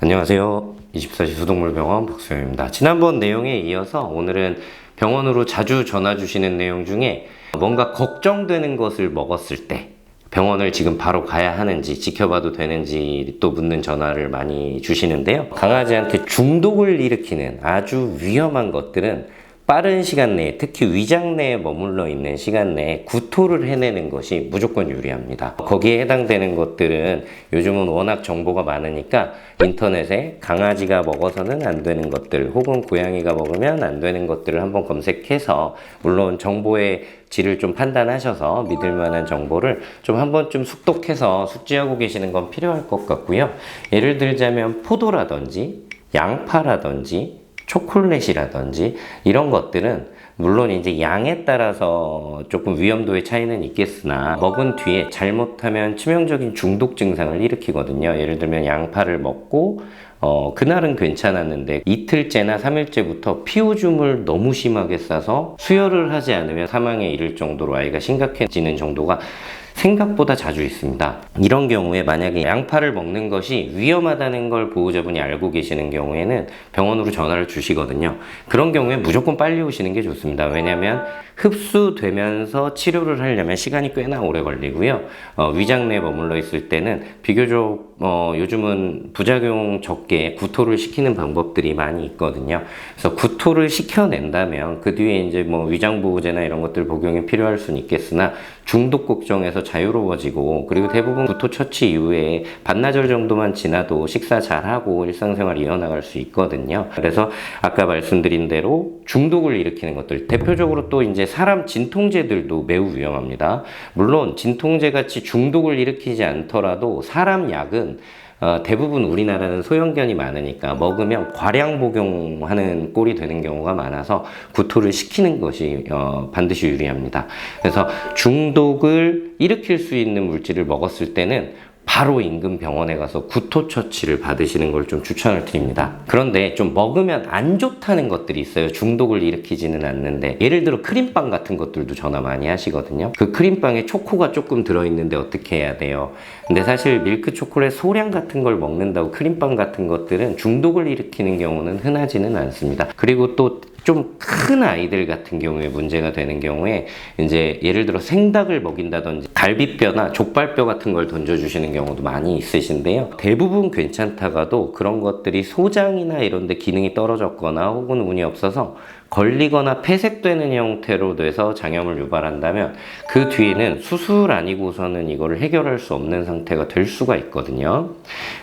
안녕하세요. 24시 수동물병원 박수영입니다. 지난번 내용에 이어서 오늘은 병원으로 자주 전화 주시는 내용 중에 뭔가 걱정되는 것을 먹었을 때 병원을 지금 바로 가야 하는지 지켜봐도 되는지 또 묻는 전화를 많이 주시는데요. 강아지한테 중독을 일으키는 아주 위험한 것들은 빠른 시간 내에, 특히 위장 내에 머물러 있는 시간 내에 구토를 해내는 것이 무조건 유리합니다. 거기에 해당되는 것들은 요즘은 워낙 정보가 많으니까 인터넷에 강아지가 먹어서는 안 되는 것들 혹은 고양이가 먹으면 안 되는 것들을 한번 검색해서, 물론 정보의 질을 좀 판단하셔서 믿을 만한 정보를 좀 한번쯤 숙독해서 숙지하고 계시는 건 필요할 것 같고요. 예를 들자면 포도라든지 양파라든지 초콜릿이라든지 이런 것들은 물론 이제 양에 따라서 조금 위험도의 차이는 있겠으나 먹은 뒤에 잘못하면 치명적인 중독 증상을 일으키거든요. 예를 들면 양파를 먹고 그날은 괜찮았는데 이틀째나 3일째부터 피오줌을 너무 심하게 싸서 수혈을 하지 않으면 사망에 이를 정도로 아이가 심각해지는 정도가 생각보다 자주 있습니다. 이런 경우에 만약에 양파를 먹는 것이 위험하다는 걸 보호자분이 알고 계시는 경우에는 병원으로 전화를 주시거든요. 그런 경우에 무조건 빨리 오시는 게 좋습니다. 왜냐하면 흡수되면서 치료를 하려면 시간이 꽤나 오래 걸리고요. 위장 내에 머물러 있을 때는 비교적 요즘은 부작용 적게 구토를 시키는 방법들이 많이 있거든요. 그래서 구토를 시켜낸다면 그 뒤에 이제 뭐 위장보호제나 이런 것들 복용이 필요할 수는 있겠으나 중독 걱정에서 자유로워지고, 그리고 대부분 구토 처치 이후에 반나절 정도만 지나도 식사 잘하고 일상생활 이어나갈 수 있거든요. 그래서 아까 말씀드린 대로 중독을 일으키는 것들, 대표적으로 또 이제 사람 진통제들도 매우 위험합니다. 물론 진통제 같이 중독을 일으키지 않더라도 사람 약은 대부분 우리나라는 소형견이 많으니까 먹으면 과량 복용하는 꼴이 되는 경우가 많아서 구토를 시키는 것이 반드시 유리합니다. 그래서 중독을 일으킬 수 있는 물질을 먹었을 때는 바로 인근 병원에 가서 구토 처치를 받으시는 걸 좀 추천을 드립니다. 그런데 좀 먹으면 안 좋다는 것들이 있어요. 중독을 일으키지는 않는데, 예를 들어 크림빵 같은 것들도 전화 많이 하시거든요. 그 크림빵에 초코가 조금 들어있는데 어떻게 해야 돼요? 근데 사실 밀크 초콜릿 소량 같은 걸 먹는다고 크림빵 같은 것들은 중독을 일으키는 경우는 흔하지는 않습니다. 그리고 또 좀 큰 아이들 같은 경우에 문제가 되는 경우에 이제 예를 들어 생닭을 먹인다든지 갈비뼈나 족발뼈 같은 걸 던져주시는 경우도 많이 있으신데요. 대부분 괜찮다가도 그런 것들이 소장이나 이런 데 기능이 떨어졌거나 혹은 운이 없어서 걸리거나 폐색되는 형태로 돼서 장염을 유발한다면 그 뒤에는 수술 아니고서는 이거를 해결할 수 없는 상태가 될 수가 있거든요.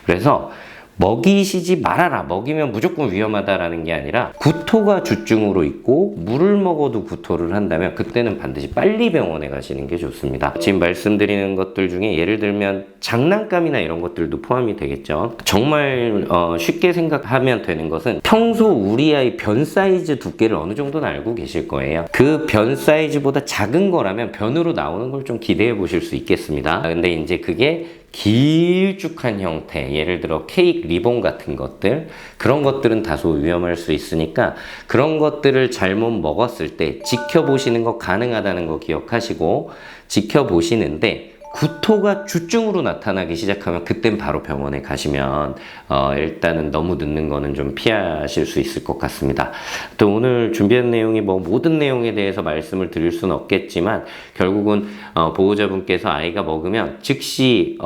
그래서 먹이시지 말아라, 먹이면 무조건 위험하다라는 게 아니라 구토가 주증으로 있고 물을 먹어도 구토를 한다면 그때는 반드시 빨리 병원에 가시는 게 좋습니다. 지금 말씀드리는 것들 중에 예를 들면 장난감이나 이런 것들도 포함이 되겠죠. 정말 쉽게 생각하면 되는 것은 평소 우리 아이 변 사이즈 두께를 어느 정도는 알고 계실 거예요. 그 변 사이즈보다 작은 거라면 변으로 나오는 걸 좀 기대해 보실 수 있겠습니다. 근데 이제 그게 길쭉한 형태, 예를 들어 케이크 리본 같은 것들, 그런 것들은 다소 위험할 수 있으니까 그런 것들을 잘못 먹었을 때 지켜보시는 거 가능하다는 거 기억하시고, 지켜보시는데 구토가 주증으로 나타나기 시작하면 그땐 바로 병원에 가시면 일단은 너무 늦는 거는 좀 피하실 수 있을 것 같습니다. 또 오늘 준비한 내용이 뭐 모든 내용에 대해서 말씀을 드릴 수는 없겠지만 결국은 보호자분께서 아이가 먹으면 즉시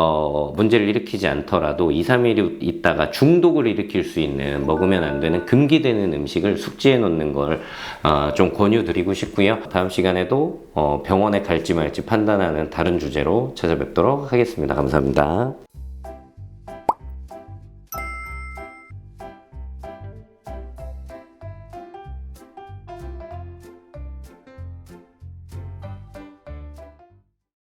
문제를 일으키지 않더라도 2, 3일 있다가 중독을 일으킬 수 있는, 먹으면 안 되는 금기되는 음식을 숙지해 놓는 걸 좀 권유드리고 싶고요. 다음 시간에도 병원에 갈지 말지 판단하는 다른 주제로 찾아뵙도록 하겠습니다. 감사합니다.